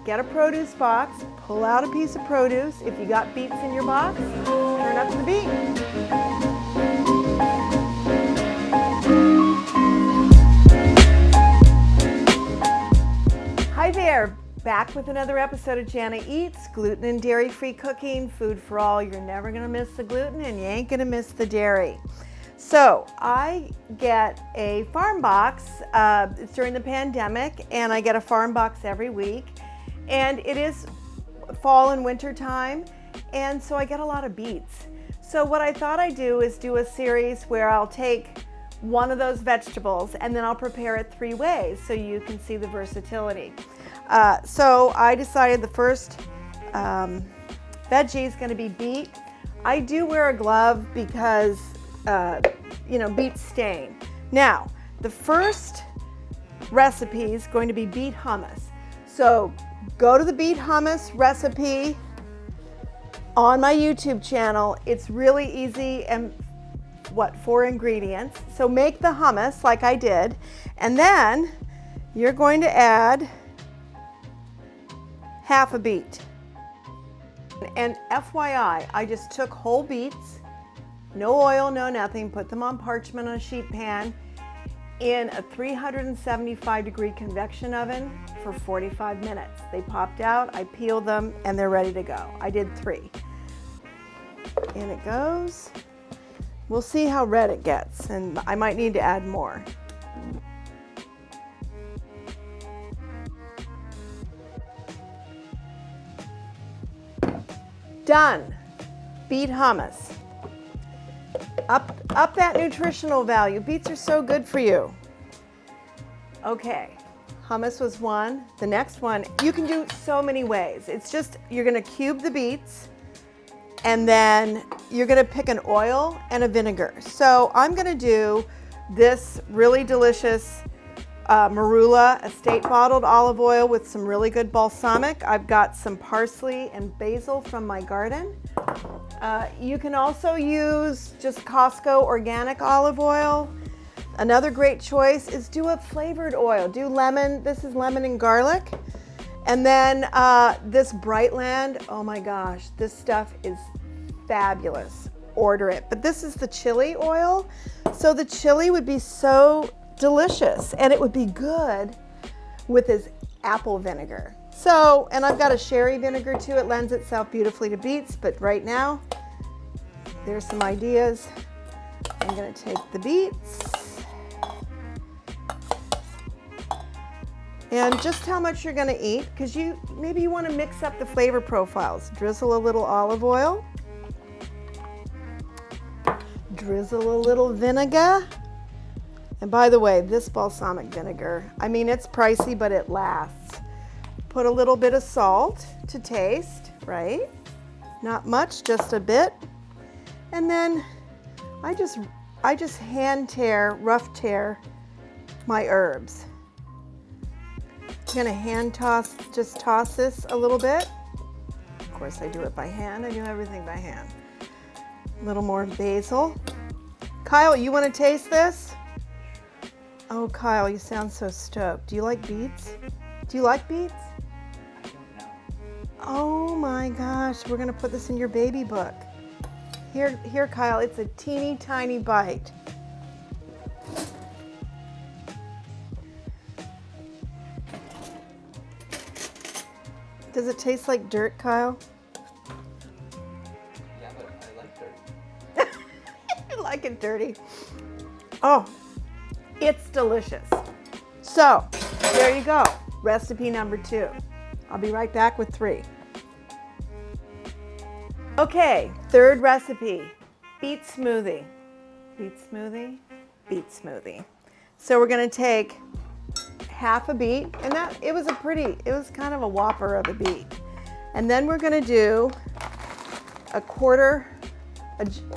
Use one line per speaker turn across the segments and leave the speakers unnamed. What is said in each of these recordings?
get a produce box, pull out a piece of produce. If you got beets in your box, turn up the beet. Hi there, back with another episode of Jana Eats, gluten and dairy-free cooking, food for all. You're never gonna miss the gluten and you ain't gonna miss the dairy. So I get a farm box, it's during the pandemic, and I get a farm box every week. And it is fall and winter time, and so I get a lot of beets. So what I thought I'd do is do a series where I'll take one of those vegetables and then I'll prepare it 3 ways so you can see the versatility. So I decided the first veggie is going to be beet. I do wear a glove because beets stain. Now, the first recipe is going to be beet hummus. So go to the beet hummus recipe on my YouTube channel. It's really easy and 4 ingredients. So make the hummus like I did, and then you're going to add half a beet. And FYI, I just took whole beets, no oil, no nothing, put them on parchment on a sheet pan in a 375-degree convection oven for 45 minutes. They popped out, I peeled them, and they're ready to go. I did 3. In it goes. We'll see how red it gets, and I might need to add more. Done. Beet hummus. Up that nutritional value. Beets are so good for you. Okay, hummus was one. The next one, you can do so many ways. It's just, you're gonna cube the beets, and then you're gonna pick an oil and a vinegar. So I'm gonna do this really delicious marula estate bottled olive oil with some really good balsamic. I've got some parsley and basil from my garden. You can also use just Costco organic olive oil. Another great choice is do a flavored oil. Do lemon. This is lemon and garlic. And then this Brightland, oh my gosh, this stuff is fabulous. Order it. But this is the chili oil. So the chili would be so delicious, and it would be good with this apple vinegar. So, and I've got a sherry vinegar too. It lends itself beautifully to beets, but right now, there's some ideas. I'm gonna take the beets. And just how much you're gonna eat, because maybe you wanna mix up the flavor profiles. Drizzle a little olive oil. Drizzle a little vinegar. And by the way, this balsamic vinegar, I mean, it's pricey, but it lasts. Put a little bit of salt to taste, right? Not much, just a bit. And then I just rough tear my herbs. I'm gonna just toss this a little bit. Of course, I do it by hand. I do everything by hand. A little more basil. Kyle, you wanna taste this? Oh, Kyle, you sound so stoked. Do you like beets? Do you like beets?
I don't know.
Oh my gosh, we're gonna put this in your baby book. Here, Kyle, it's a teeny tiny bite. Does it taste like dirt, Kyle?
Yeah, but I like dirt.
I like it dirty. Oh, it's delicious. So, there you go. Recipe number 2. I'll be right back with 3. Okay, third recipe, beet smoothie. Beet smoothie, beet smoothie. So we're gonna take half a beet, and it was kind of a whopper of a beet. And then we're gonna do a quarter,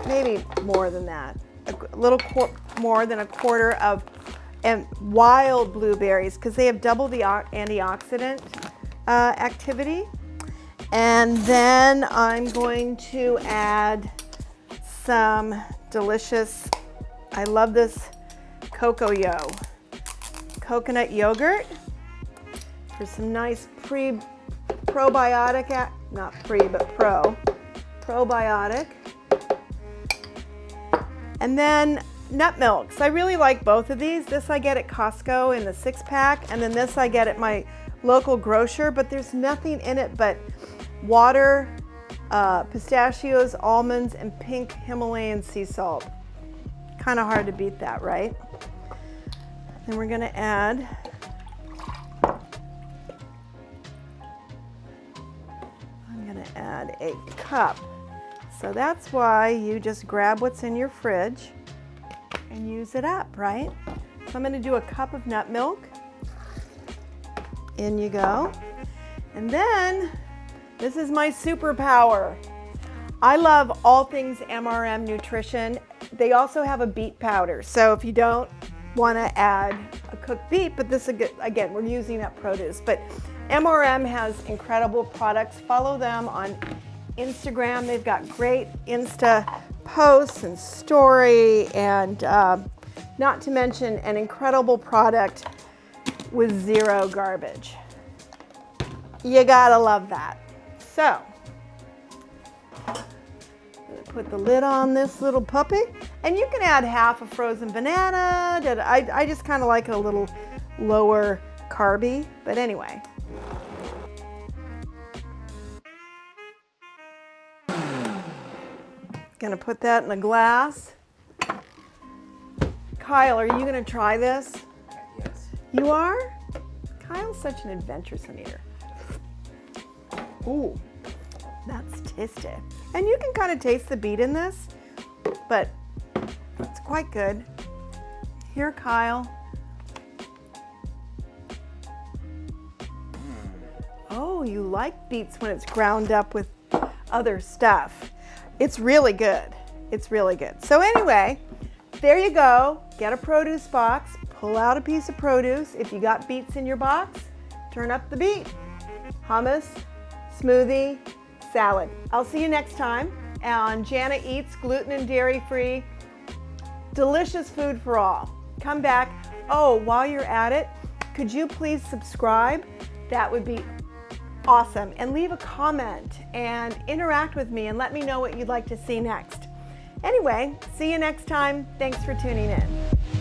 maybe more than that, a little more than a quarter of wild blueberries, because they have double the antioxidant activity. And then I'm going to add some delicious, I love this coconut yogurt for some nice probiotic, not pre, but probiotic. And then nut milks. I really like both of these. This I get at Costco in the 6-pack, and then this I get at my local grocer, but there's nothing in it but water, pistachios, almonds, and pink Himalayan sea salt. Kind of hard to beat that, right? Then we're gonna add a cup. So that's why you just grab what's in your fridge and use it up, right? So I'm gonna do a cup of nut milk. In you go. And then, this is my superpower. I love all things MRM nutrition. They also have a beet powder. So if you don't wanna add a cooked beet, but this again, we're using up produce, but MRM has incredible products. Follow them on Instagram. They've got great Insta posts and story, and not to mention an incredible product with zero garbage. You gotta love that. So, put the lid on this little puppy, and you can add half a frozen banana. I just kind of like it a little lower carby, but anyway. Gonna put that in a glass. Kyle, are you gonna try this?
Yes.
You are? Kyle's such an adventuresome eater. Ooh, that's tasty. And you can kind of taste the beet in this, but it's quite good. Here, Kyle. Oh, you like beets when it's ground up with other stuff. It's really good. It's really good. So anyway, there you go. Get a produce box, pull out a piece of produce. If you got beets in your box, turn up the beet. Hummus, smoothie, salad. I'll see you next time on Jana Eats, gluten and dairy free. Delicious food for all. Come back. Oh, while you're at it, could you please subscribe? That would be awesome. And leave a comment and interact with me and let me know what you'd like to see next. Anyway, see you next time. Thanks for tuning in.